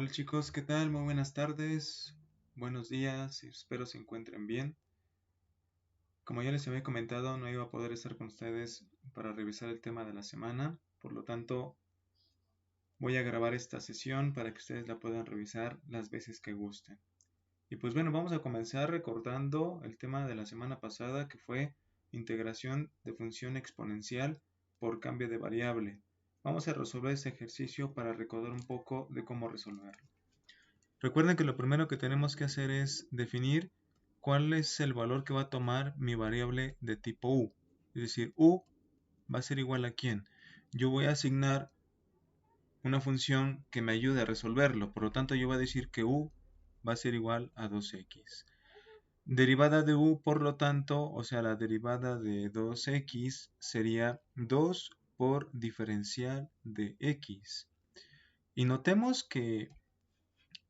Hola chicos, ¿qué tal? Muy buenas tardes, buenos días, espero se encuentren bien. Como ya les había comentado, no iba a poder estar con ustedes para revisar el tema de la semana, por lo tanto voy a grabar esta sesión para que ustedes la puedan revisar las veces que gusten. Y pues bueno, vamos a comenzar recordando el tema de la semana pasada que fue integración de función exponencial por cambio de variable. Vamos a resolver este ejercicio para recordar un poco de cómo resolverlo. Recuerden que lo primero que tenemos que hacer es definir cuál es el valor que va a tomar mi variable de tipo u. Es decir, u va a ser igual a ¿quién? Yo voy a asignar una función que me ayude a resolverlo. Por lo tanto, yo voy a decir que u va a ser igual a 2x. Derivada de u, por lo tanto, o sea, la derivada de 2x sería 2 por diferencial de x. Y notemos que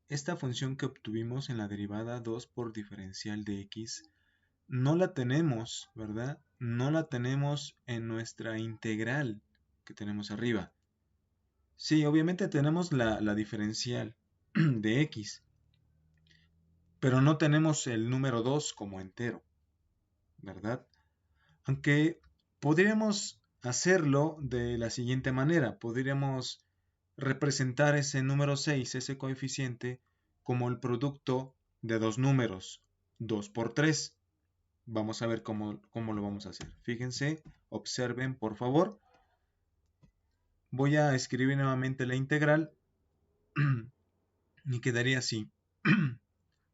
esta función que obtuvimos en la derivada 2 por diferencial de x no la tenemos, ¿verdad? No la tenemos en nuestra integral que tenemos arriba. Sí, obviamente tenemos la diferencial de x, pero no tenemos el número 2 como entero, ¿verdad? Aunque podríamos hacerlo de la siguiente manera. Podríamos representar ese número 6, ese coeficiente, como el producto de dos números, 2 por 3. Vamos a ver cómo lo vamos a hacer. Fíjense, observen por favor. Voy a escribir nuevamente la integral y quedaría así.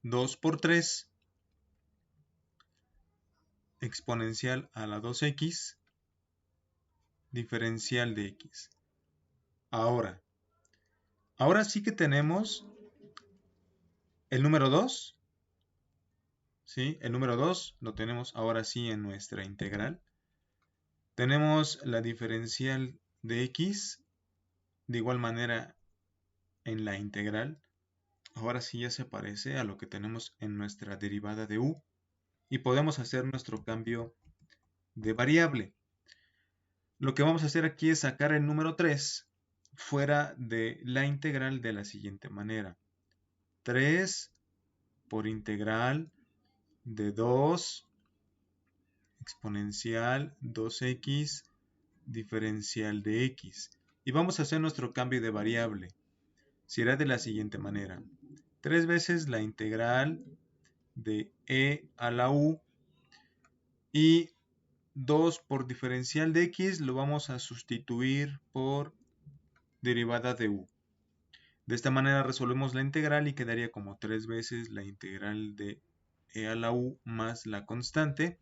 2 por 3 exponencial a la 2x diferencial de x. Ahora sí que tenemos el número 2. ¿Sí? El número 2 lo tenemos ahora sí en nuestra integral. Tenemos la diferencial de x de igual manera en la integral. Ahora sí ya se parece a lo que tenemos en nuestra derivada de u y podemos hacer nuestro cambio de variable. Lo que vamos a hacer aquí es sacar el número 3 fuera de la integral de la siguiente manera. 3 por integral de 2 exponencial 2x diferencial de x. Y vamos a hacer nuestro cambio de variable. Será de la siguiente manera. 3 veces la integral de e a la u y 2 por diferencial de x lo vamos a sustituir por derivada de u. De esta manera resolvemos la integral y quedaría como 3 veces la integral de e a la u más la constante.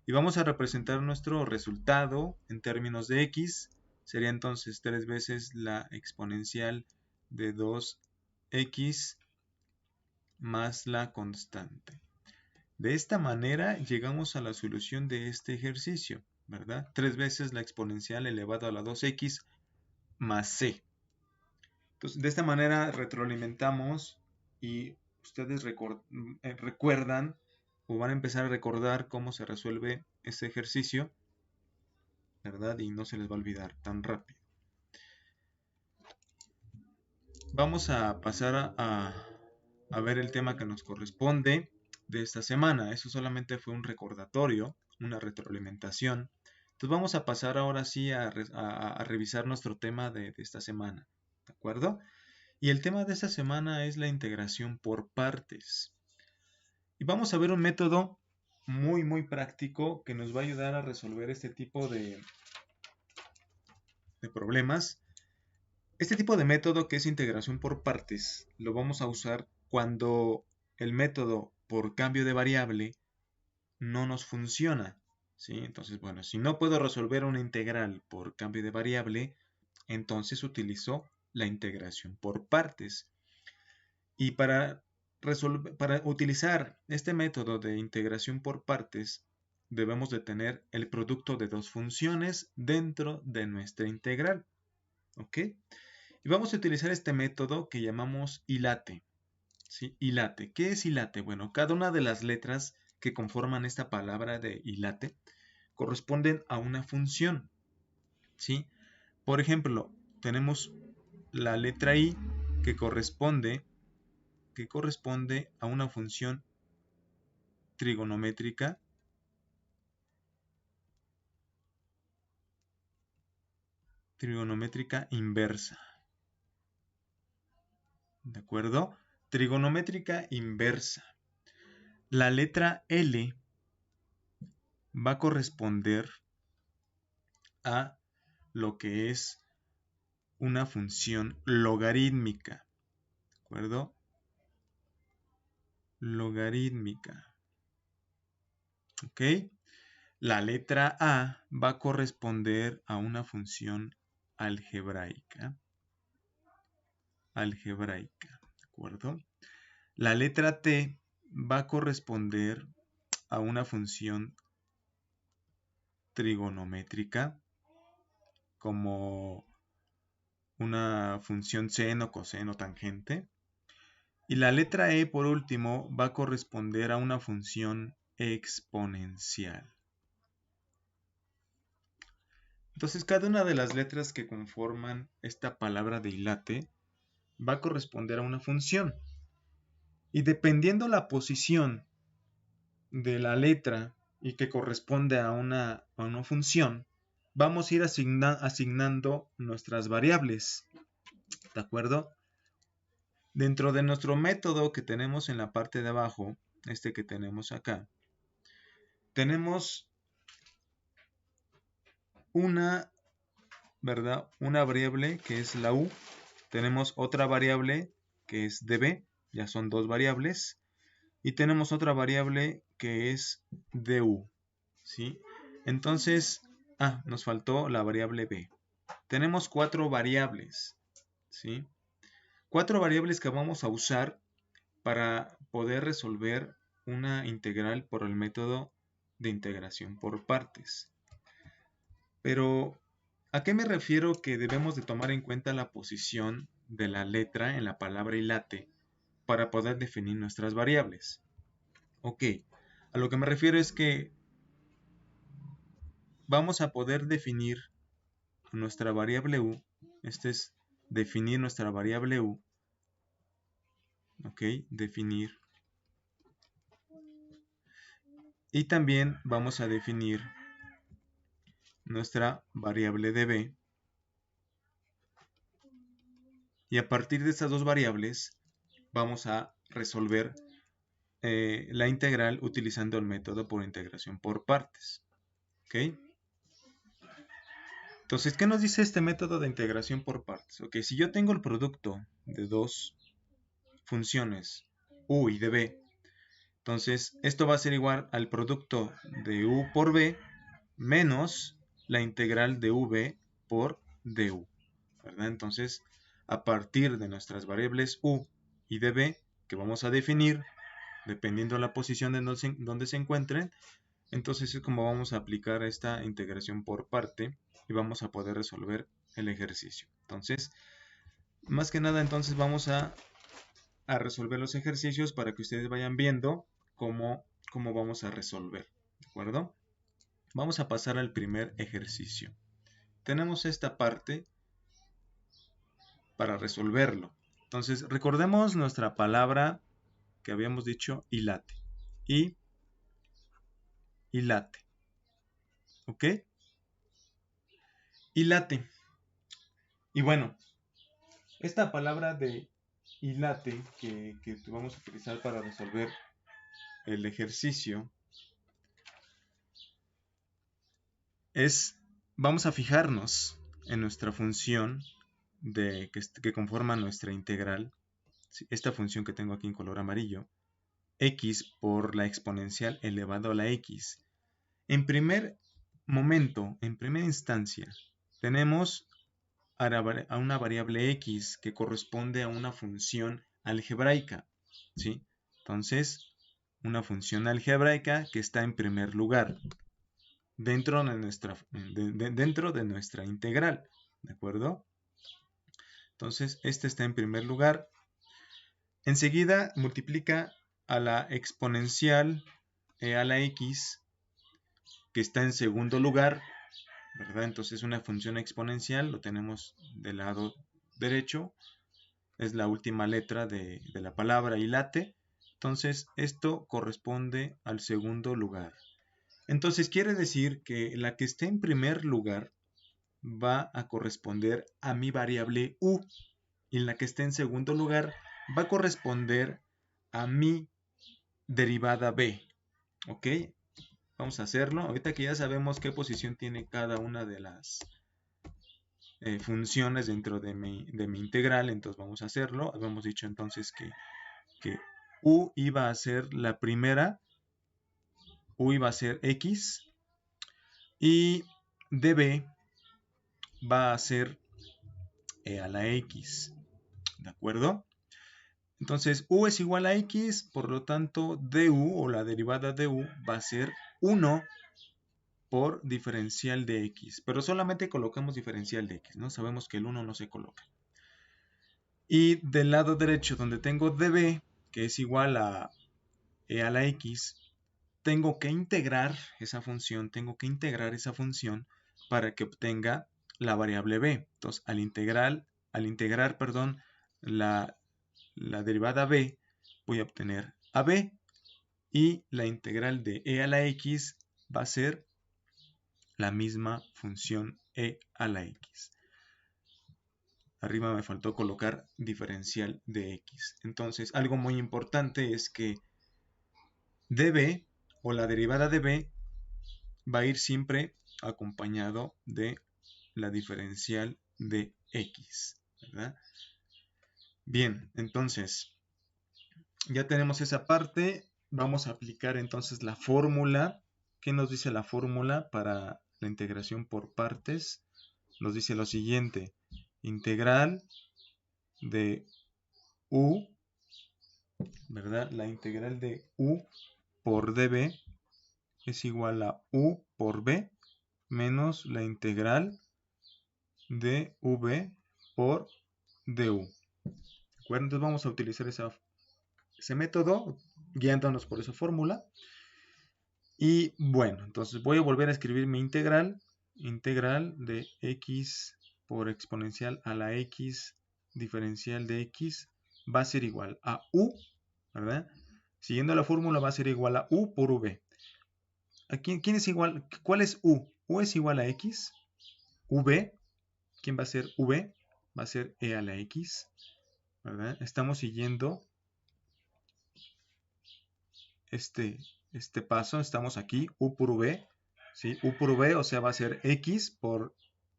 Y vamos a representar nuestro resultado en términos de x. Sería entonces 3 veces la exponencial de 2x más la constante. De esta manera llegamos a la solución de este ejercicio, ¿verdad? 3 veces la exponencial elevado a la 2x más c. Entonces, de esta manera retroalimentamos y ustedes recuerdan o van a empezar a recordar cómo se resuelve este ejercicio, ¿verdad? Y no se les va a olvidar tan rápido. Vamos a pasar a ver el tema que nos corresponde de esta semana. Eso solamente fue un recordatorio, una retroalimentación. Entonces vamos a pasar ahora sí a revisar nuestro tema de esta semana, ¿de acuerdo? Y el tema de esta semana es la integración por partes. Y vamos a ver un método muy práctico que nos va a ayudar a resolver este tipo de problemas. Este tipo de método que es integración por partes lo vamos a usar cuando el método por cambio de variable no nos funciona, ¿sí? Entonces, bueno, si no puedo resolver una integral por cambio de variable, entonces utilizo la integración por partes. Y para utilizar este método de integración por partes, debemos de tener el producto de dos funciones dentro de nuestra integral, ¿ok? Y vamos a utilizar este método que llamamos hilate. ¿Sí? Hilate. ¿Qué es hilate? Bueno, cada una de las letras que conforman esta palabra de hilate corresponden a una función. ¿Sí? Por ejemplo, tenemos la letra I que corresponde a una función trigonométrica inversa. ¿De acuerdo? Trigonométrica inversa. La letra L va a corresponder a lo que es una función logarítmica. ¿De acuerdo? Logarítmica. ¿Ok? La letra A va a corresponder a una función algebraica. Algebraica. ¿De acuerdo? La letra T va a corresponder a una función trigonométrica, como una función seno, coseno, tangente. Y la letra E, por último, va a corresponder a una función exponencial. Entonces, cada una de las letras que conforman esta palabra de ilate va a corresponder a una función. Y dependiendo la posición de la letra y que corresponde a una función, vamos a ir asignando nuestras variables. ¿De acuerdo? Dentro de nuestro método que tenemos en la parte de abajo, este que tenemos acá, tenemos una variable que es la u, tenemos otra variable que es db, ya son dos variables, y tenemos otra variable que es du, ¿sí? Entonces, nos faltó la variable b. Tenemos cuatro variables, ¿sí? Cuatro variables que vamos a usar para poder resolver una integral por el método de integración por partes. Pero, ¿a qué me refiero que debemos de tomar en cuenta la posición de la letra en la palabra ilate para poder definir nuestras variables? Ok, a lo que me refiero es que vamos a poder definir nuestra variable u. Este es definir nuestra variable u. Ok, definir. Y también vamos a definir nuestra variable db. Y a partir de estas dos variables vamos a resolver la integral utilizando el método por integración por partes. ¿Ok? Entonces, ¿qué nos dice este método de integración por partes? Ok, si yo tengo el producto de dos funciones, u y db, entonces esto va a ser igual al producto de u por b menos la integral de v por du, ¿verdad? Entonces, a partir de nuestras variables u y db que vamos a definir, dependiendo de la posición de donde se encuentren, entonces es como vamos a aplicar esta integración por parte y vamos a poder resolver el ejercicio. Entonces, más que nada, entonces vamos a resolver los ejercicios para que ustedes vayan viendo cómo vamos a resolver, ¿de acuerdo? Vamos a pasar al primer ejercicio. Tenemos esta parte para resolverlo. Entonces, recordemos nuestra palabra que habíamos dicho, ilate. Ilate. ¿Ok? Ilate. Y bueno, esta palabra de ilate que vamos a utilizar para resolver el ejercicio vamos a fijarnos en nuestra función que conforma nuestra integral, esta función que tengo aquí en color amarillo, x por la exponencial elevado a la x. En primer momento, en primera instancia, tenemos a una variable x que corresponde a una función algebraica, ¿sí? Entonces, una función algebraica que está en primer lugar dentro de nuestra integral, ¿de acuerdo? Entonces, este está en primer lugar. Enseguida multiplica a la exponencial e a la x, que está en segundo lugar, ¿verdad? Entonces, una función exponencial lo tenemos del lado derecho. es la última letra de la palabra y late. Entonces esto corresponde al segundo lugar. Entonces quiere decir que la que esté en primer lugar va a corresponder a mi variable u, y la que esté en segundo lugar va a corresponder a mi derivada b. ¿Ok? Vamos a hacerlo. Ahorita que ya sabemos qué posición tiene cada una de las funciones dentro de mi integral, entonces vamos a hacerlo. Habíamos dicho entonces que u iba a ser la primera, u iba a ser x, y db va a ser a la x, ¿de acuerdo? Entonces u es igual a x, por lo tanto du, o la derivada de u, va a ser 1 por diferencial de x, pero solamente colocamos diferencial de x, ¿no? Sabemos que el 1 no se coloca. Y del lado derecho, donde tengo db, que es igual a e a la x, tengo que integrar esa función, para que obtenga la variable b. Entonces, al integrar, la derivada b, voy a obtener ab, y la integral de e a la x va a ser la misma función e a la x. Arriba me faltó colocar diferencial de x. Entonces, algo muy importante es que db, o la derivada de b, va a ir siempre acompañado de la diferencial de x, ¿verdad? Bien, entonces, ya tenemos esa parte. Vamos a aplicar entonces la fórmula. ¿Qué nos dice la fórmula para la integración por partes? Nos dice lo siguiente: integral de u, ¿verdad? La integral de u por db es igual a u por b menos la integral de v por du. ¿De acuerdo? Entonces vamos a utilizar ese método guiándonos por esa fórmula. Y bueno, entonces voy a volver a escribir mi integral de x por exponencial a la x diferencial de x va a ser igual a u, ¿verdad? Siguiendo la fórmula va a ser igual a u por v. ¿Quién es igual? ¿Cuál es u? U es igual a x. V, ¿quién va a ser v? Va a ser e a la x, ¿verdad? Estamos siguiendo este paso, estamos aquí, u por v, ¿sí? U por v, o sea, va a ser x por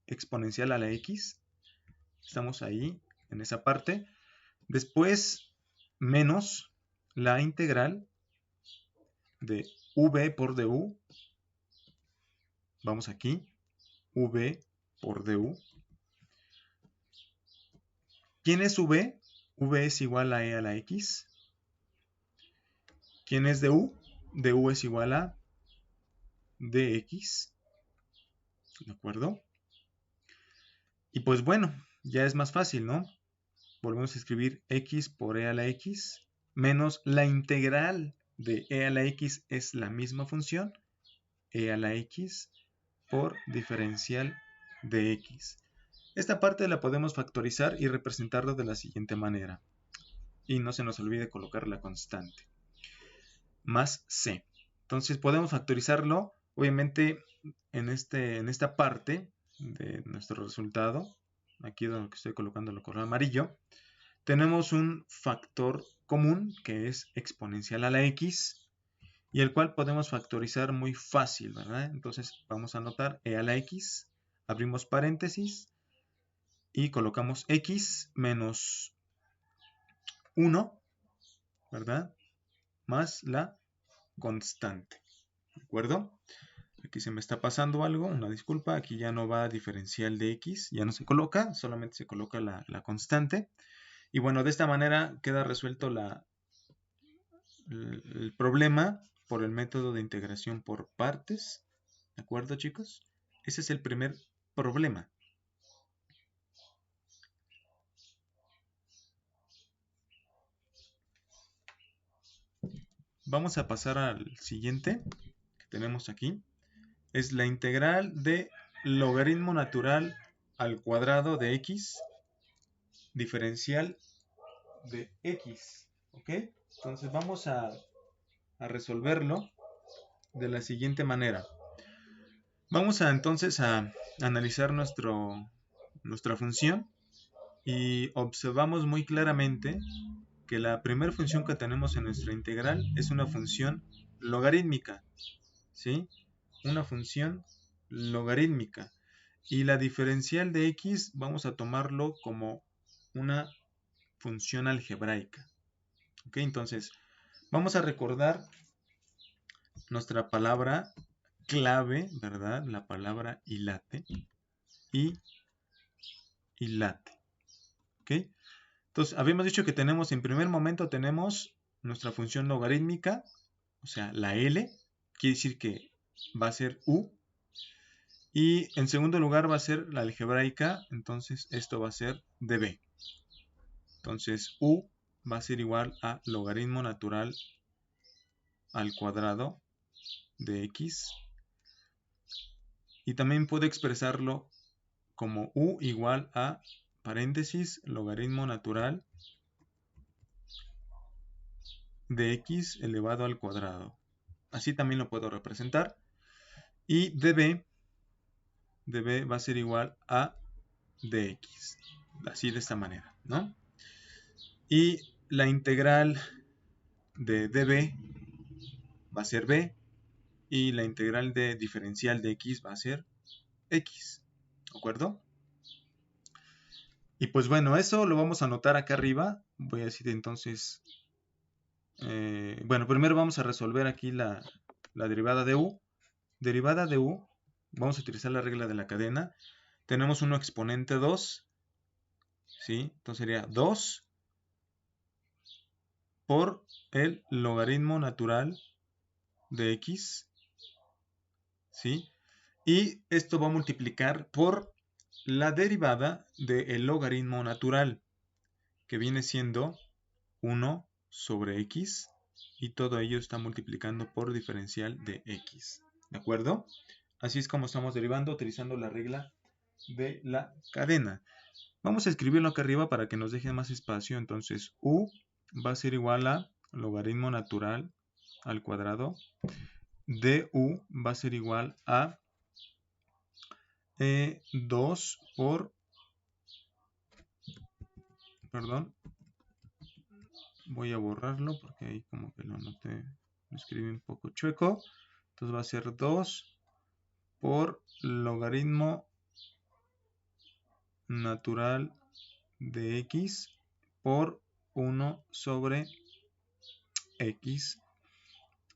exponencial a la x. Estamos ahí, en esa parte. Después, menos la integral de v por du. Vamos aquí, v por du. ¿Quién es v? V es igual a e a la x. ¿Quién es du? Du es igual a dx. ¿De acuerdo? Y pues bueno, ya es más fácil, ¿no? Volvemos a escribir x por e a la x menos la integral de e a la x es la misma función, e a la x por diferencial de x. Esta parte la podemos factorizar y representarlo de la siguiente manera. Y no se nos olvide colocar la constante. Más c. Entonces podemos factorizarlo, obviamente, en esta parte de nuestro resultado, aquí donde estoy colocando el color amarillo, tenemos un factor común que es exponencial a la x, y el cual podemos factorizar muy fácil, ¿verdad? Entonces vamos a anotar e a la x, abrimos paréntesis y colocamos x menos 1, ¿verdad? Más la constante, ¿de acuerdo? Aquí se me está pasando algo, una disculpa, aquí ya no va diferencial de x, ya no se coloca, solamente se coloca la constante. Y bueno, de esta manera queda resuelto el problema por el método de integración por partes. ¿De acuerdo, chicos? Ese es el primer problema. Vamos a pasar al siguiente que tenemos aquí. Es la integral de logaritmo natural al cuadrado de x diferencial de x. ¿Ok? Entonces vamos a resolverlo de la siguiente manera. Vamos entonces a analizar nuestra función y observamos muy claramente que la primera función que tenemos en nuestra integral es una función logarítmica, ¿sí? Una función logarítmica. Y la diferencial de x vamos a tomarlo como una función algebraica. ¿Ok? Entonces, vamos a recordar nuestra palabra clave, ¿verdad? La palabra hilate. Hilate. ¿Ok? Entonces, habíamos dicho que tenemos, en primer momento tenemos nuestra función logarítmica, o sea, la L, quiere decir que va a ser U. Y en segundo lugar va a ser la algebraica, entonces esto va a ser dB. Entonces, U va a ser igual a logaritmo natural al cuadrado de X. Y también puedo expresarlo como U igual a paréntesis logaritmo natural de X elevado al cuadrado. Así también lo puedo representar. Y dB va a ser igual a dx. Así de esta manera, ¿no? Y la integral de dB va a ser b. Y la integral de diferencial de x va a ser x. ¿De acuerdo? Y pues bueno, eso lo vamos a anotar acá arriba. Voy a decir entonces... bueno, primero vamos a resolver aquí la derivada de u. Derivada de u, vamos a utilizar la regla de la cadena. Tenemos un exponente 2, ¿sí? Entonces sería 2 por el logaritmo natural de x, ¿sí? Y esto va a multiplicar por la derivada del logaritmo natural, que viene siendo 1 sobre x, y todo ello está multiplicando por diferencial de x. ¿De acuerdo? Así es como estamos derivando utilizando la regla de la cadena. Vamos a escribirlo acá arriba para que nos deje más espacio. Entonces, u va a ser igual a logaritmo natural al cuadrado. Du va a ser igual a 2 por... Perdón. Voy a borrarlo porque ahí como que lo anoté. Lo escribí un poco chueco. Entonces va a ser 2 por logaritmo natural de x por 1 sobre x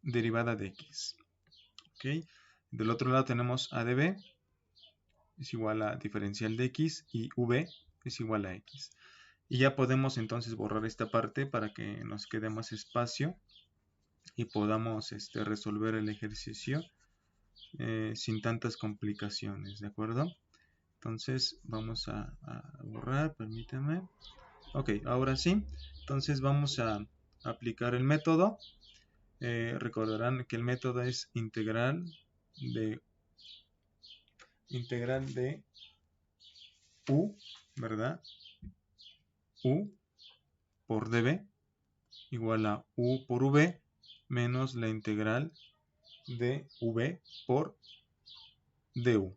derivada de x. ¿Ok? Del otro lado tenemos a de b es igual a diferencial de x y v es igual a x. Y ya podemos entonces borrar esta parte para que nos quede más espacio y podamos resolver el ejercicio sin tantas complicaciones, ¿de acuerdo? Entonces vamos a borrar, permítanme. Ok, ahora sí. Entonces vamos a aplicar el método. Recordarán que el método es integral de u, ¿verdad? U por dB igual a u por v menos la integral de v por du.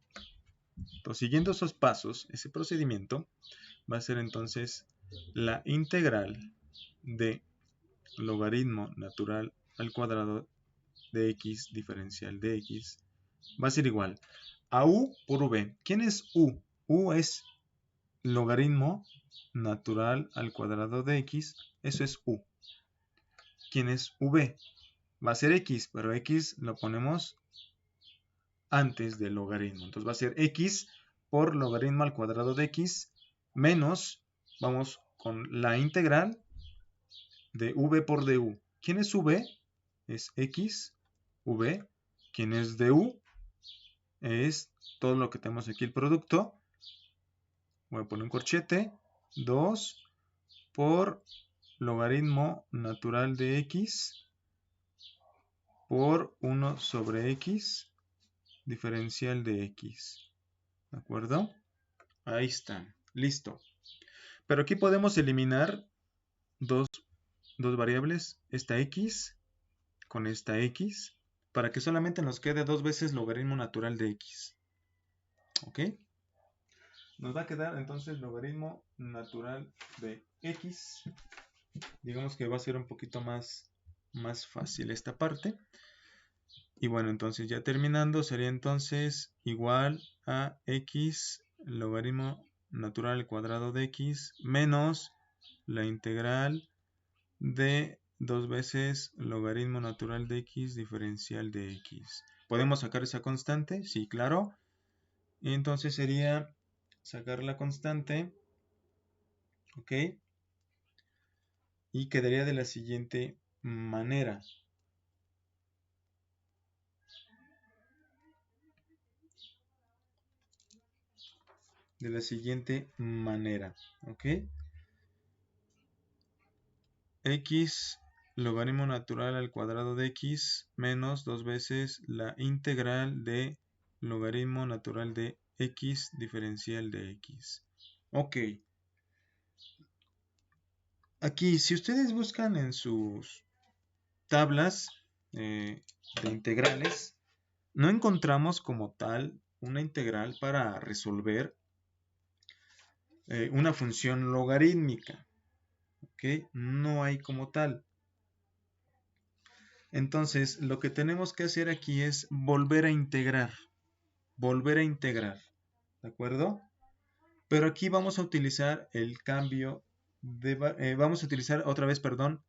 Entonces, siguiendo esos pasos, ese procedimiento va a ser entonces la integral de logaritmo natural al cuadrado de x diferencial de x va a ser igual a u por v. ¿Quién es u? U es logaritmo natural al cuadrado de x, eso es u. ¿Quién es v? Va a ser x, pero x lo ponemos antes del logaritmo. Entonces va a ser x por logaritmo al cuadrado de x menos, vamos con la integral de v por du. ¿Quién es v? Es x, v. ¿Quién es du? Es todo lo que tenemos aquí, el producto. Voy a poner un corchete. 2 por logaritmo natural de x por 1 sobre x diferencial de x. ¿De acuerdo? Ahí está. Listo. Pero aquí podemos eliminar dos variables, esta x con esta x, para que solamente nos quede 2 veces logaritmo natural de x. ¿Ok? Nos va a quedar entonces logaritmo natural de x. Digamos que va a ser un poquito más fácil esta parte. Y bueno, entonces ya terminando, sería entonces igual a x logaritmo natural al cuadrado de x menos la integral de 2 veces logaritmo natural de x diferencial de x. ¿Podemos sacar esa constante? Sí, claro. Y entonces sería sacar la constante, ¿ok? Y quedaría de la siguiente manera. ¿Ok? X logaritmo natural al cuadrado de x menos 2 veces la integral de logaritmo natural de x diferencial de x. Ok. Aquí, si ustedes buscan en sus tablas de integrales, no encontramos como tal una integral para resolver una función logarítmica. ¿Ok? No hay como tal. Entonces, lo que tenemos que hacer aquí es volver a integrar. ¿De acuerdo? Pero aquí vamos a utilizar el cambio de... vamos a utilizar otra vez, perdón,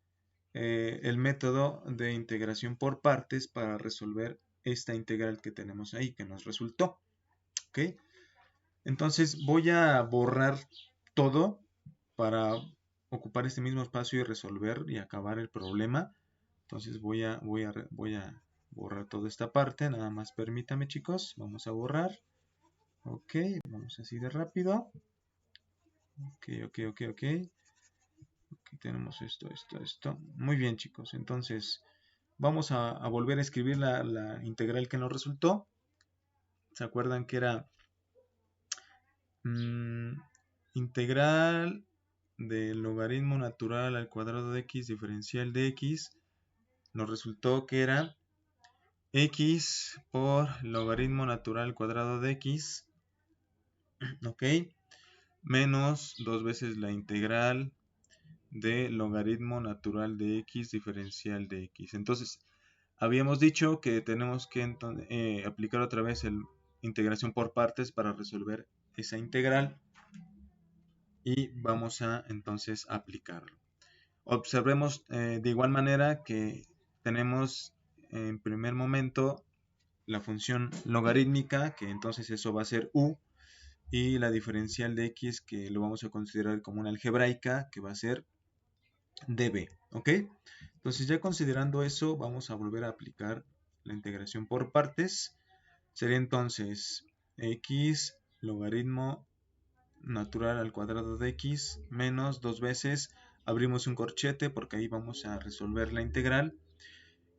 el método de integración por partes para resolver esta integral que tenemos ahí, que nos resultó. ¿Ok? Entonces voy a borrar todo para ocupar este mismo espacio y resolver y acabar el problema. Entonces voy a borrar toda esta parte. Nada más permítame, chicos. Vamos a borrar. Ok, vamos así de rápido. Ok. Aquí tenemos esto. Muy bien, chicos. Entonces vamos a volver a escribir la integral que nos resultó. ¿Se acuerdan que era integral del logaritmo natural al cuadrado de x diferencial de x? Nos resultó que era x por logaritmo natural al cuadrado de x, ok, menos 2 veces la integral de logaritmo natural de x diferencial de x. Entonces, habíamos dicho que tenemos que aplicar otra vez la integración por partes para resolver esa integral y vamos a entonces aplicarlo. Observemos de igual manera que tenemos en primer momento la función logarítmica, que entonces eso va a ser u, y la diferencial de x, que lo vamos a considerar como una algebraica, que va a ser db, ¿ok? Entonces ya considerando eso, vamos a volver a aplicar la integración por partes. Sería entonces x logaritmo natural al cuadrado de x menos 2 veces, abrimos un corchete porque ahí vamos a resolver la integral,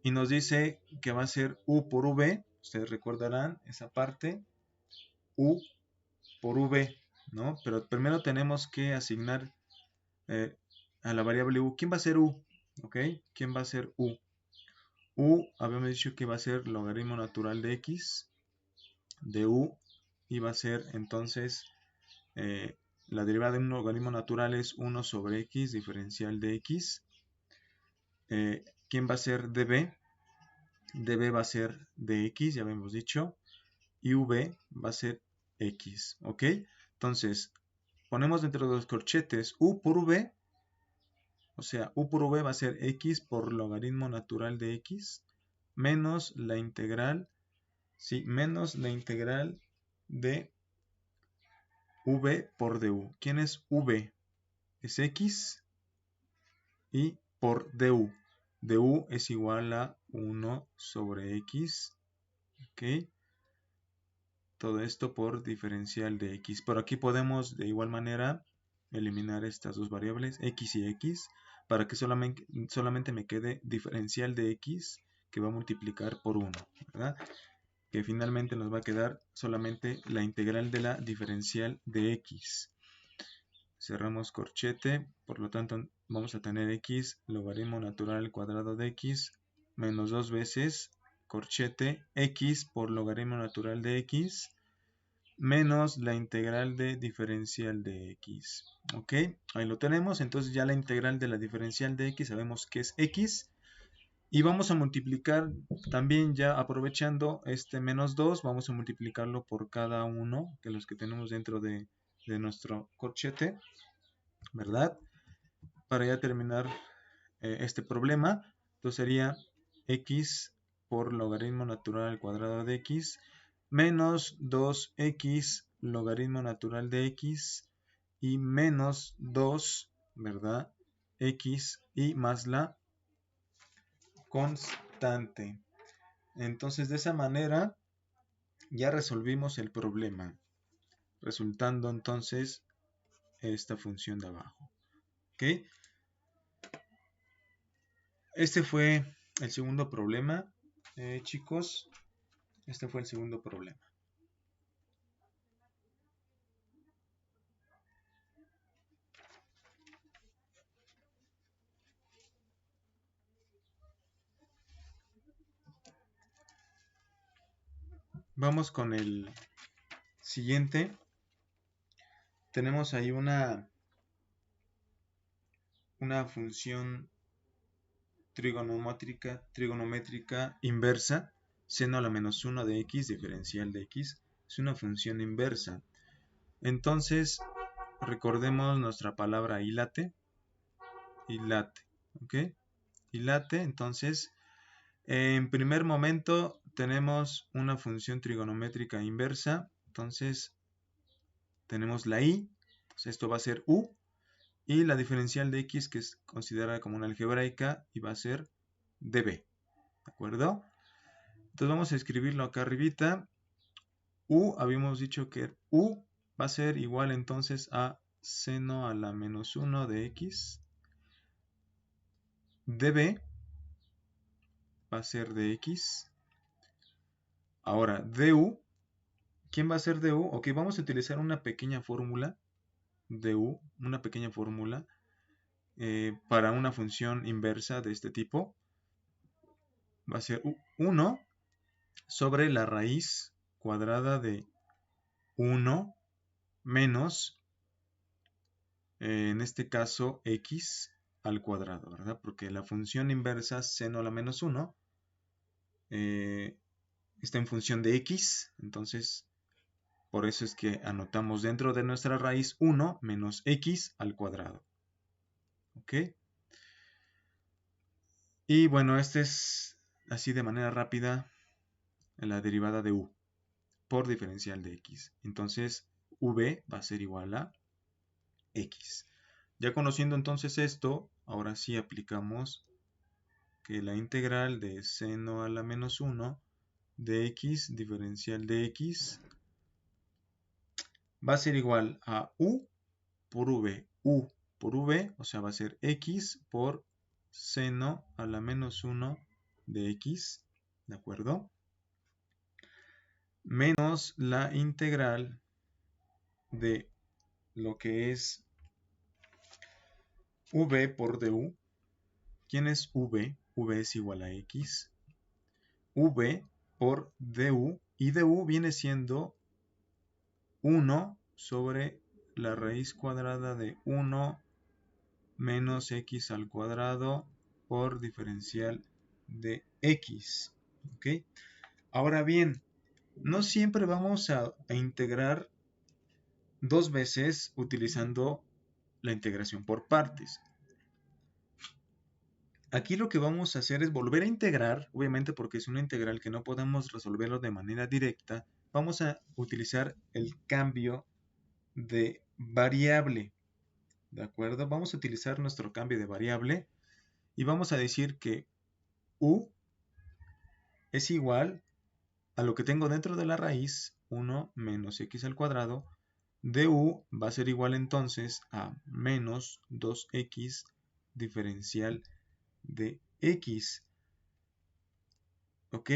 y nos dice que va a ser u por v, ustedes recordarán esa parte, u por v, ¿no? Pero primero tenemos que asignar a la variable u. ¿Quién va a ser u? ¿Ok? ¿Quién va a ser u? U, habíamos dicho que va a ser logaritmo natural de x, de u, y va a ser entonces la derivada de un logaritmo natural es 1 sobre x diferencial de x. ¿Quién va a ser db? db va a ser dx, ya habíamos dicho, y v va a ser x, ¿ok? Entonces, ponemos dentro de los corchetes u por v, o sea, u por v va a ser x por logaritmo natural de x, menos la integral, sí, menos la integral de v por du. ¿Quién es v? Es x, y por du. du es igual a 1 sobre x, ¿ok? Todo esto por diferencial de x. Por aquí podemos de igual manera eliminar estas dos variables, x y x, para que solamente me quede diferencial de x, que va a multiplicar por 1, ¿verdad? Que finalmente nos va a quedar solamente la integral de la diferencial de x. cerramos corchete, por lo tanto vamos a tener x logaritmo natural al cuadrado de x menos 2 veces corchete x por logaritmo natural de x menos la integral de diferencial de x. Ok, ahí lo tenemos. Entonces ya la integral de la diferencial de x sabemos que es x. Y vamos a multiplicar también, ya aprovechando este menos 2, vamos a multiplicarlo por cada uno de los que tenemos dentro de nuestro corchete, ¿verdad? Para ya terminar este problema. Entonces sería x por logaritmo natural al cuadrado de x menos 2x logaritmo natural de x y menos 2, ¿verdad? X y más la constante. Entonces de esa manera ya resolvimos el problema, resultando entonces esta función de abajo. ¿Ok? Este fue el segundo problema, chicos. Este fue el segundo problema. Vamos con el siguiente. Tenemos ahí una función trigonométrica inversa, seno a la menos 1 de x, diferencial de x. Es una función inversa. Entonces, recordemos nuestra palabra hilate. ¿Ok? Hilate, entonces, en primer momento tenemos una función trigonométrica inversa. Entonces, tenemos la y. Entonces, esto va a ser u. Y la diferencial de x, que es considerada como una algebraica, y va a ser db. ¿De acuerdo? Entonces vamos a escribirlo acá arribita. U, habíamos dicho que u va a ser igual entonces a seno a la menos 1 de x. db va a ser de x. Ahora, du, ¿quién va a ser du? Ok, vamos a utilizar una pequeña fórmula du, una pequeña fórmula para una función inversa de este tipo. Va a ser 1 sobre la raíz cuadrada de 1 menos, en este caso, x al cuadrado, ¿verdad? Porque la función inversa seno a la menos 1 está en función de x, entonces por eso es que anotamos dentro de nuestra raíz 1 menos x al cuadrado. ¿Ok? Y bueno, este es así de manera rápida la derivada de u por diferencial de x. Entonces, v va a ser igual a x. Ya conociendo entonces esto, ahora sí aplicamos que la integral de seno a la menos 1 de x diferencial de x va a ser igual a u por v. U por v, o sea, va a ser x por seno a la menos 1 de x, ¿de acuerdo? Menos la integral de lo que es v por du. ¿Quién es v? V es igual a x. V por du, y du viene siendo 1 sobre la raíz cuadrada de 1 menos x al cuadrado por diferencial de x. ¿Ok? Ahora bien, no siempre vamos a integrar dos veces utilizando la integración por partes. Aquí lo que vamos a hacer es volver a integrar, obviamente porque es una integral que no podemos resolverlo de manera directa, vamos a utilizar el cambio de variable, ¿de acuerdo? Vamos a utilizar nuestro cambio de variable y vamos a decir que u es igual a lo que tengo dentro de la raíz, 1 menos x al cuadrado, du va a ser igual entonces a menos 2x diferencial de x. ¿Ok?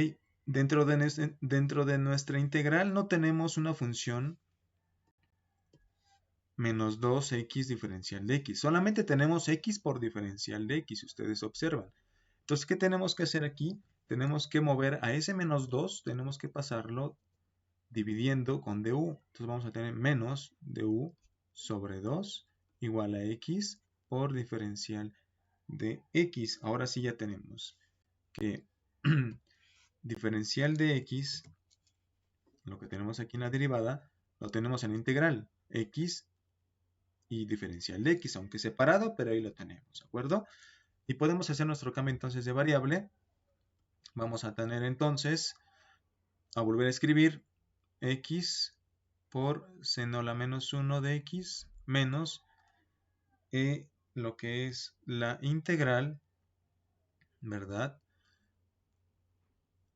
Dentro de nuestra integral no tenemos una función menos 2x diferencial de x. Solamente tenemos x por diferencial de x, si ustedes observan. Entonces, ¿qué tenemos que hacer aquí? Tenemos que mover a ese menos 2, tenemos que pasarlo dividiendo con du. Entonces vamos a tener menos du sobre 2 igual a x por diferencial de x. Ahora sí ya tenemos que diferencial de x, lo que tenemos aquí en la derivada, lo tenemos en integral, x y diferencial de x, aunque separado, pero ahí lo tenemos, ¿de acuerdo? Y podemos hacer nuestro cambio entonces de variable. Vamos a tener entonces, a volver a escribir x por seno a la menos 1 de x menos lo que es la integral, ¿verdad?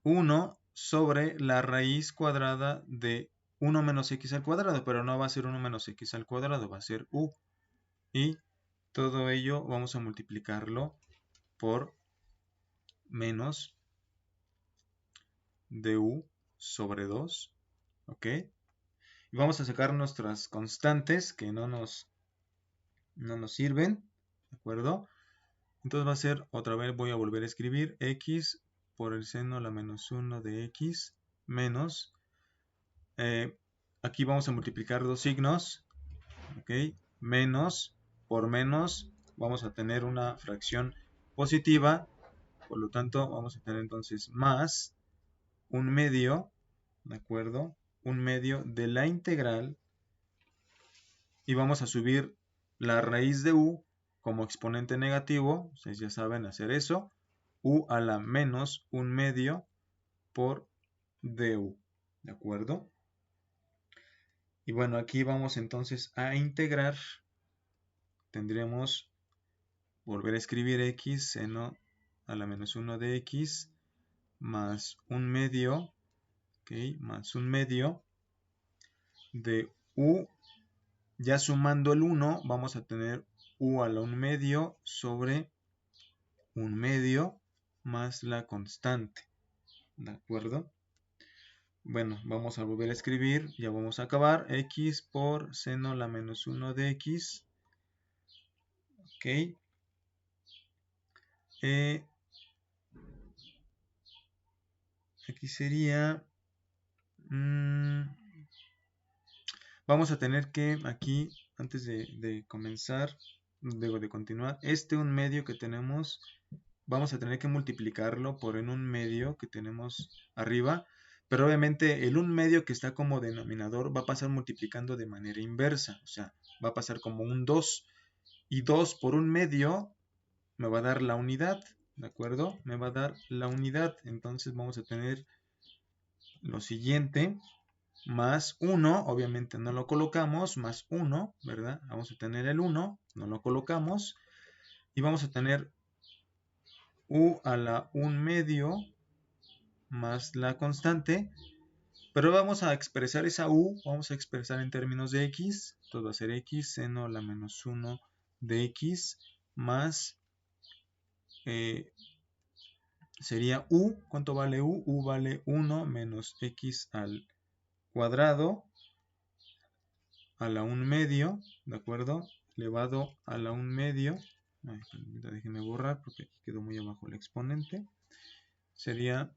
1 sobre la raíz cuadrada de 1 menos x al cuadrado, pero no va a ser 1 menos x al cuadrado, va a ser u. Y todo ello vamos a multiplicarlo por menos du sobre 2, ¿ok? Y vamos a sacar nuestras constantes que no nos sirven, ¿de acuerdo? Entonces va a ser, otra vez voy a volver a escribir x por el seno a la menos 1 de x menos, aquí vamos a multiplicar dos signos, ¿ok? Menos por menos vamos a tener una fracción positiva, por lo tanto vamos a tener entonces más un medio, ¿de acuerdo? Un medio de la integral y vamos a subir la raíz de u como exponente negativo, ustedes ya saben hacer eso, u a la menos un medio por du, ¿de acuerdo? Y bueno, aquí vamos entonces a integrar, tendremos, volver a escribir x seno a la menos 1 de x más un medio, ¿ok? Más un medio de u, ya sumando el 1 vamos a tener u a la 1 medio sobre 1 medio más la constante, ¿de acuerdo? Bueno, vamos a volver a escribir, ya vamos a acabar, x por seno a la menos 1 de x, ok, aquí sería, vamos a tener que aquí, antes de comenzar, de continuar, un medio que tenemos, vamos a tener que multiplicarlo por en un medio que tenemos arriba, pero obviamente el un medio que está como denominador va a pasar multiplicando de manera inversa, o sea, va a pasar como un 2, y 2 por un medio me va a dar la unidad, ¿de acuerdo? Me va a dar la unidad, entonces vamos a tener lo siguiente, más 1, obviamente no lo colocamos, más 1, ¿verdad? Vamos a tener el 1, no lo colocamos, y vamos a tener u a la 1 medio más la constante, pero vamos a expresar esa u, vamos a expresar en términos de x, entonces va a ser x seno a la menos 1 de x más, sería u, ¿cuánto vale u? U vale 1 menos x al cuadrado a la 1 medio, ¿de acuerdo? Elevado a la 1 medio, déjenme borrar porque aquí quedó muy abajo el exponente, sería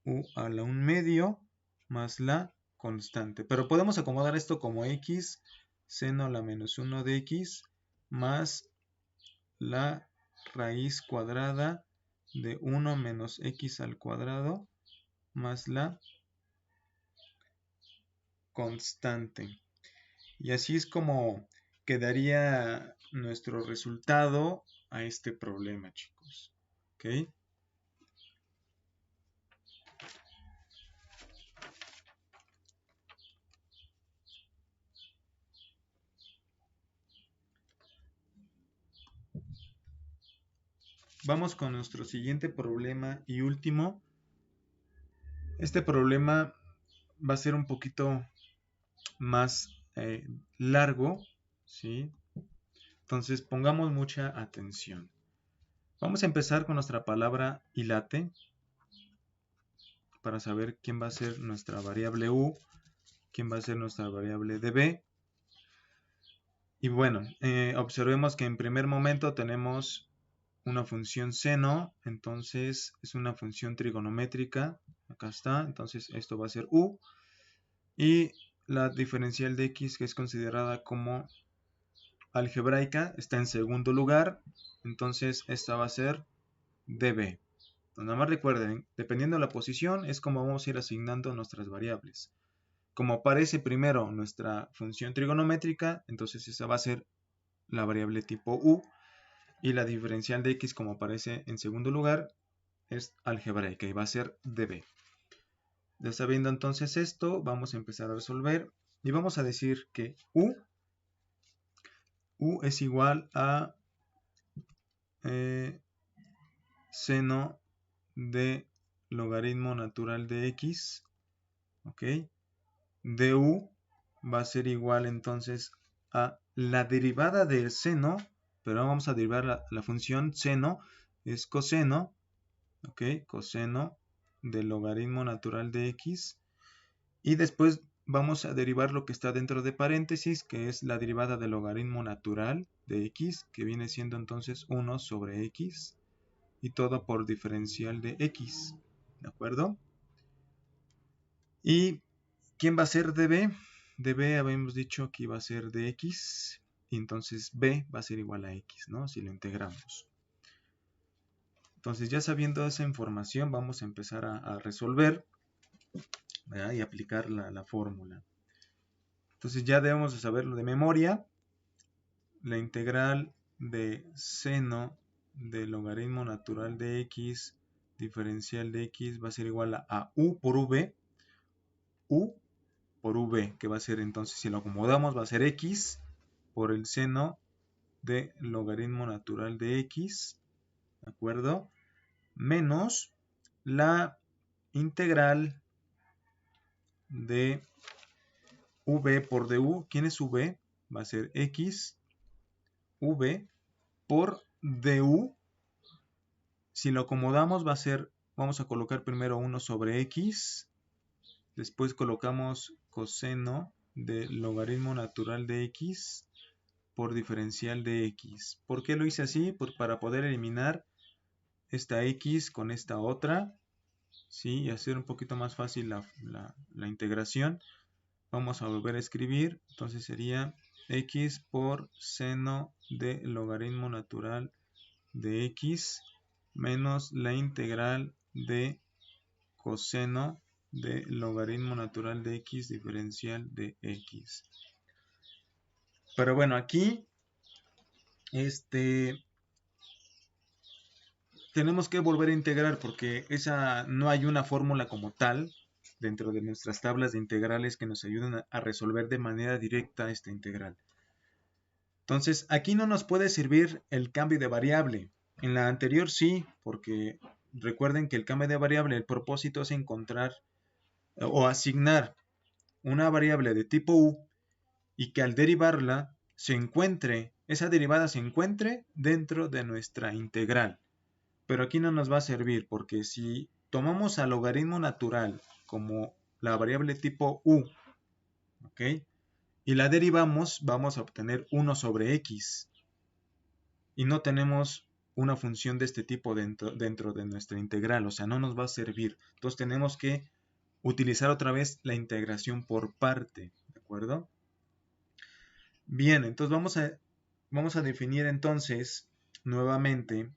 u a la 1 medio más la constante. Pero podemos acomodar esto como x seno a la menos 1 de x más la raíz cuadrada de 1 menos x al cuadrado más la constante. Y así es como quedaría nuestro resultado a este problema, chicos. ¿Ok? Vamos con nuestro siguiente problema y último. Este problema va a ser un poquito más largo, ¿sí? Entonces pongamos mucha atención. Vamos a empezar con nuestra palabra hilate para saber quién va a ser nuestra variable u, quién va a ser nuestra variable db. Y bueno, observemos que en primer momento tenemos una función seno, entonces es una función trigonométrica, acá está, entonces esto va a ser u, y la diferencial de x, que es considerada como algebraica, está en segundo lugar, entonces esta va a ser db. Nada más recuerden, dependiendo de la posición es como vamos a ir asignando nuestras variables. Como aparece primero nuestra función trigonométrica, entonces esa va a ser la variable tipo u, y la diferencial de x, como aparece en segundo lugar, es algebraica y va a ser db. Ya sabiendo entonces esto, vamos a empezar a resolver y vamos a decir que u es igual a seno de logaritmo natural de x, ¿ok? du va a ser igual entonces a la derivada del seno, pero vamos a derivar la función seno, es coseno, ¿ok? Coseno del logaritmo natural de x, y después vamos a derivar lo que está dentro de paréntesis, que es la derivada del logaritmo natural de x, que viene siendo entonces 1 sobre x, y todo por diferencial de x, ¿de acuerdo? ¿Y quién va a ser db? db habíamos dicho que iba a ser de x, y entonces b va a ser igual a x, ¿no? Si lo integramos. Entonces ya sabiendo esa información, vamos a empezar a resolver, ¿verdad? Y aplicar la fórmula. Entonces ya debemos de saberlo de memoria. La integral de seno del logaritmo natural de x diferencial de x va a ser igual a u por v, que va a ser entonces, si lo acomodamos, va a ser x por el seno de logaritmo natural de x, ¿de acuerdo? Menos la integral de v por du. ¿Quién es v? Va a ser x v por du. Si lo acomodamos va a ser, vamos a colocar primero 1 sobre x, después colocamos coseno del logaritmo natural de x por diferencial de x. ¿Por qué lo hice así? Pues para poder eliminar esta x con esta otra, ¿sí? Y hacer un poquito más fácil la integración. Vamos a volver a escribir, entonces sería x por seno de logaritmo natural de x menos la integral de coseno de logaritmo natural de x diferencial de x. Pero bueno, aquí tenemos que volver a integrar porque no hay una fórmula como tal dentro de nuestras tablas de integrales que nos ayuden a resolver de manera directa esta integral. Entonces, aquí no nos puede servir el cambio de variable. En la anterior sí, porque recuerden que el cambio de variable, el propósito es encontrar o asignar una variable de tipo u y que al derivarla esa derivada se encuentre dentro de nuestra integral. Pero aquí no nos va a servir porque si tomamos al logaritmo natural como la variable tipo u, ¿ok? Y la derivamos, vamos a obtener 1 sobre x. Y no tenemos una función de este tipo dentro de nuestra integral, o sea, no nos va a servir. Entonces tenemos que utilizar otra vez la integración por parte, ¿de acuerdo? Bien, entonces vamos a definir entonces nuevamente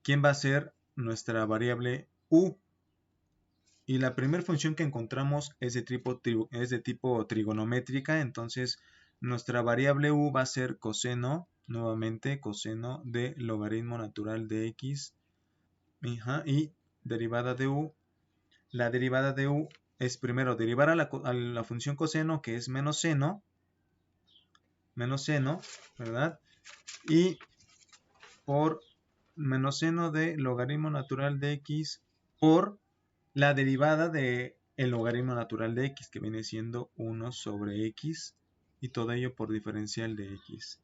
quién va a ser nuestra variable u. Y la primera función que encontramos es de tipo trigonométrica, entonces nuestra variable u va a ser coseno, nuevamente coseno de logaritmo natural de x, y derivada de u. La derivada de u es primero derivar a la función coseno, que es menos seno, ¿verdad? Y por menos seno de logaritmo natural de x por la derivada de el logaritmo natural de x, que viene siendo 1 sobre x, y todo ello por diferencial de x.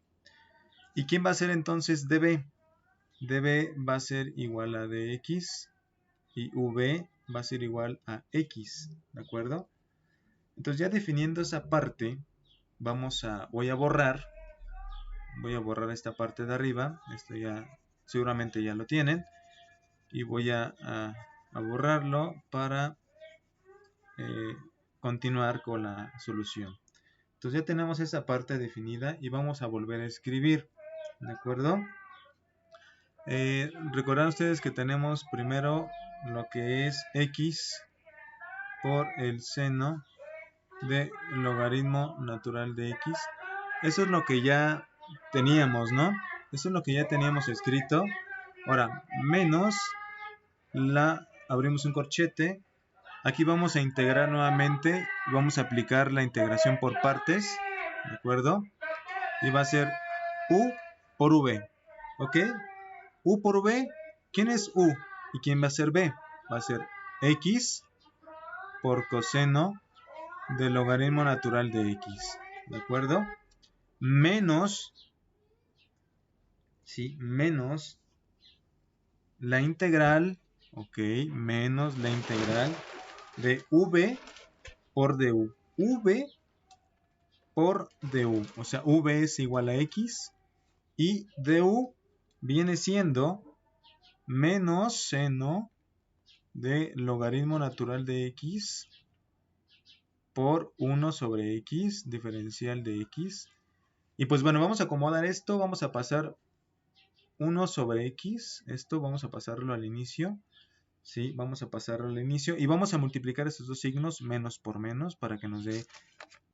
¿Y quién va a ser entonces db? db va a ser igual a dx y v va a ser igual a x, ¿de acuerdo? Entonces ya definiendo esa parte, voy a borrar voy a borrar esta parte de arriba. Esto ya seguramente ya lo tienen. Y voy a borrarlo para continuar con la solución. Entonces ya tenemos esa parte definida y vamos a volver a escribir. ¿De acuerdo? Recuerden ustedes que tenemos primero lo que es x por el seno de logaritmo natural de x. Eso es lo que ya teníamos, ¿no? Eso es lo que ya teníamos escrito. Ahora, menos abrimos un corchete. Aquí vamos a integrar nuevamente. Vamos a aplicar la integración por partes. ¿De acuerdo? Y va a ser u por v. ¿Ok? U por v. ¿Quién es u? ¿Y quién va a ser b? Va a ser x por coseno del logaritmo natural de x. ¿De acuerdo? Menos, ¿sí? Menos la integral, ok, menos la integral de v por du. V por du. O sea, v es igual a x y du viene siendo menos seno de logaritmo natural de x por 1 sobre x, diferencial de x. Y pues bueno, vamos a acomodar esto, vamos a pasar 1 sobre x, esto vamos a pasarlo al inicio, ¿sí? Vamos a pasarlo al inicio y vamos a multiplicar estos dos signos menos por menos para que nos dé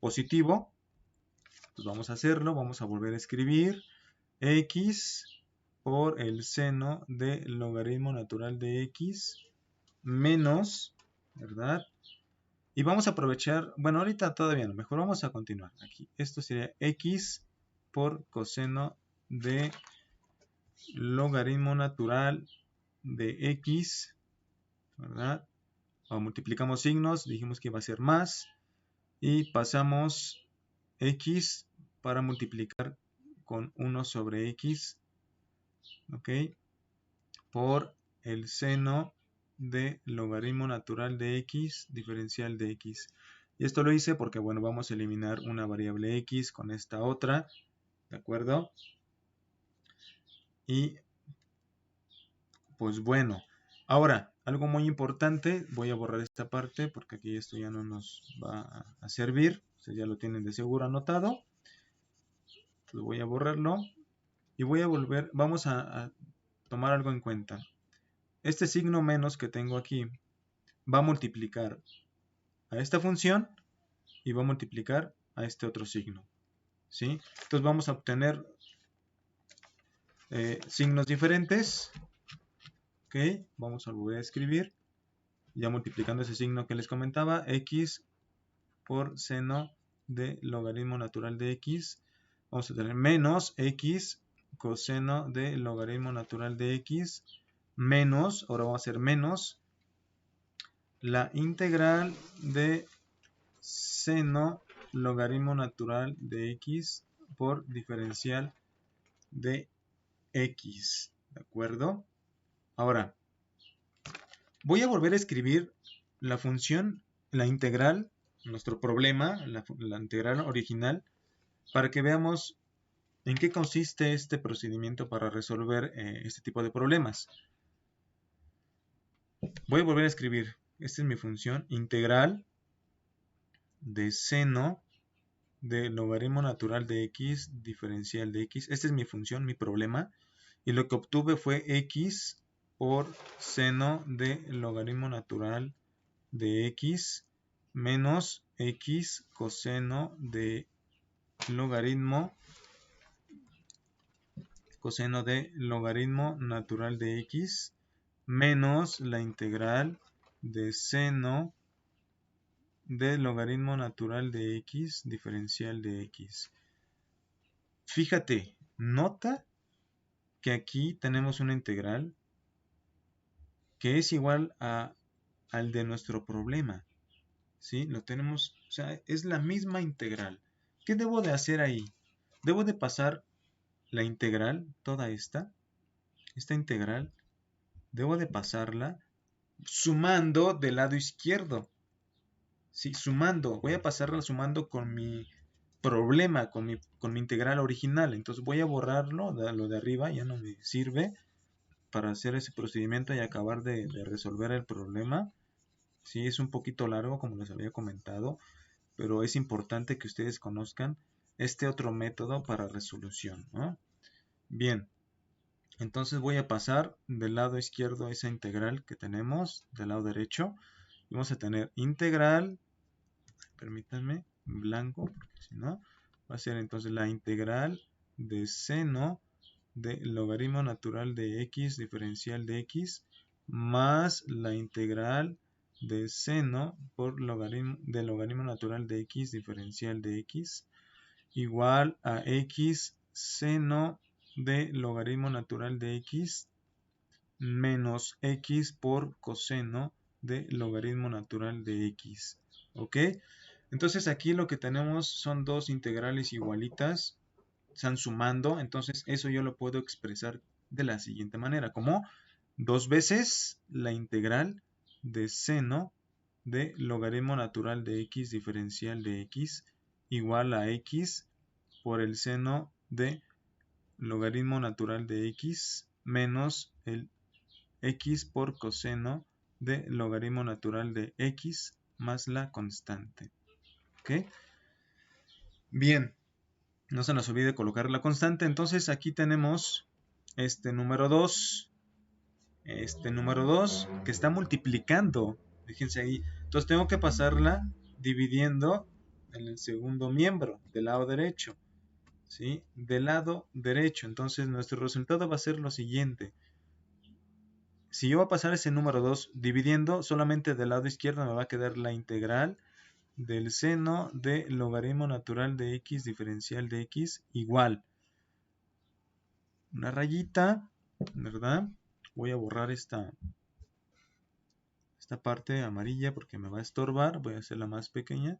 positivo. Pues vamos a hacerlo, vamos a volver a escribir x por el seno de logaritmo natural de x menos, ¿verdad? Y vamos a aprovechar, bueno, ahorita todavía no, mejor vamos a continuar aquí. Esto sería x por coseno de logaritmo natural de x, ¿verdad? O multiplicamos signos, dijimos que iba a ser más, y pasamos x para multiplicar con 1 sobre x, ¿ok? Por el seno de logaritmo natural de x, diferencial de x. Y esto lo hice porque, bueno, vamos a eliminar una variable x con esta otra, ¿de acuerdo? Y, pues bueno, ahora, algo muy importante, voy a borrar esta parte porque aquí esto ya no nos va a servir, ustedes ya lo tienen de seguro anotado. Entonces voy a borrarlo y voy a volver, vamos a tomar algo en cuenta. Este signo menos que tengo aquí va a multiplicar a esta función y va a multiplicar a este otro signo, ¿sí? Entonces vamos a obtener signos diferentes, ¿ok? Vamos a volver a escribir, ya multiplicando ese signo que les comentaba, x por seno de logaritmo natural de x, vamos a tener menos x coseno de logaritmo natural de x, menos, ahora vamos a hacer menos, la integral de seno logaritmo natural de x por diferencial de x, ¿de acuerdo? Ahora, voy a volver a escribir la función, la integral, nuestro problema, la integral original, para que veamos en qué consiste este procedimiento para resolver este tipo de problemas. Voy a volver a escribir, esta es mi función, integral de seno de logaritmo natural de x, diferencial de x. Esta es mi función, mi problema. Y lo que obtuve fue x por seno de logaritmo natural de x menos x coseno de logaritmo natural de x menos la integral de seno de logaritmo natural de x, diferencial de x. Fíjate, nota que aquí tenemos una integral que es igual al de nuestro problema. ¿Sí? Lo tenemos, o sea, es la misma integral. ¿Qué debo de hacer ahí? Debo de pasar la integral, toda esta integral, debo de pasarla sumando del lado izquierdo. Sí, sumando, voy a pasarla sumando con mi problema con mi integral original. Entonces voy a borrarlo, lo de arriba ya no me sirve para hacer ese procedimiento y acabar de resolver el problema. Sí, es un poquito largo, como les había comentado, pero es importante que ustedes conozcan este otro método para resolución, ¿no? Bien, entonces voy a pasar del lado izquierdo esa integral que tenemos, del lado derecho. Vamos a tener integral, permítanme, en blanco, porque si no, va a ser entonces la integral de seno de logaritmo natural de x diferencial de x más la integral de seno por logaritmo natural de x diferencial de x igual a x seno de logaritmo natural de x menos x por coseno de logaritmo natural de x. ¿Ok? Entonces aquí lo que tenemos son dos integrales igualitas, están sumando, entonces eso yo lo puedo expresar de la siguiente manera, como 2 veces la integral de seno de logaritmo natural de x diferencial de x igual a x por el seno de logaritmo natural de x menos el x por coseno de logaritmo natural de x más la constante. ¿Ok? Bien, no se nos olvide colocar la constante. Entonces aquí tenemos este número 2 que está multiplicando. Fíjense ahí. Entonces tengo que pasarla dividiendo en el segundo miembro del lado derecho. ¿Sí? Del lado derecho. Entonces nuestro resultado va a ser lo siguiente. Si yo voy a pasar ese número 2 dividiendo, solamente del lado izquierdo me va a quedar la integral del seno de logaritmo natural de x diferencial de x igual. Una rayita, ¿verdad? Voy a borrar esta parte amarilla porque me va a estorbar. Voy a hacerla más pequeña.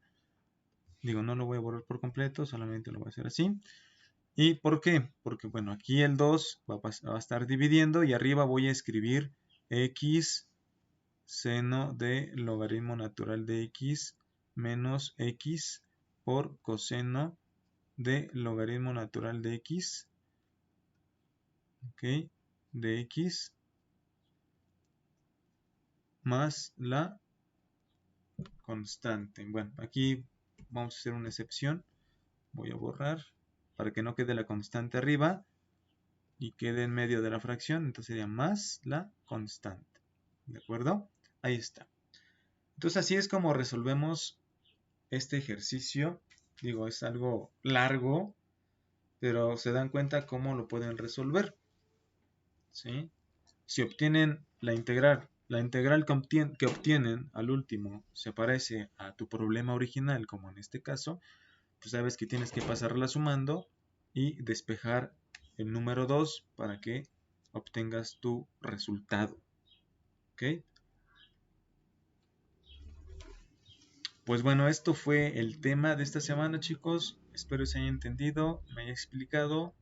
Digo, no lo voy a borrar por completo, solamente lo voy a hacer así. ¿Y por qué? Porque, bueno, aquí el 2 va a estar dividiendo y arriba voy a escribir x seno de logaritmo natural de x menos x por coseno de logaritmo natural de x, ¿ok? De x más la constante. Bueno, aquí vamos a hacer una excepción. Voy a borrar para que no quede la constante arriba y quede en medio de la fracción. Entonces sería más la constante. ¿De acuerdo? Ahí está. Entonces así es como resolvemos este ejercicio. Digo, es algo largo, pero se dan cuenta cómo lo pueden resolver. ¿Sí? Si obtienen la integral que obtienen al último se parece a tu problema original, como en este caso, pues sabes que tienes que pasarla sumando y despejar el número 2 para que obtengas tu resultado. ¿Ok? Pues bueno, esto fue el tema de esta semana, chicos. Espero se haya entendido, me haya explicado.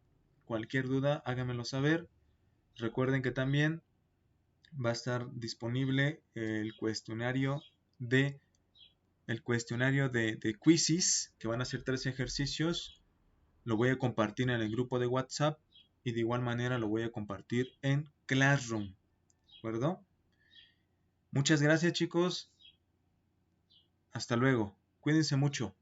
Cualquier duda, háganmelo saber. Recuerden que también va a estar disponible el cuestionario de quizzes, que van a ser 3 ejercicios. Lo voy a compartir en el grupo de WhatsApp y de igual manera lo voy a compartir en Classroom. ¿De acuerdo? Muchas gracias, chicos. Hasta luego. Cuídense mucho.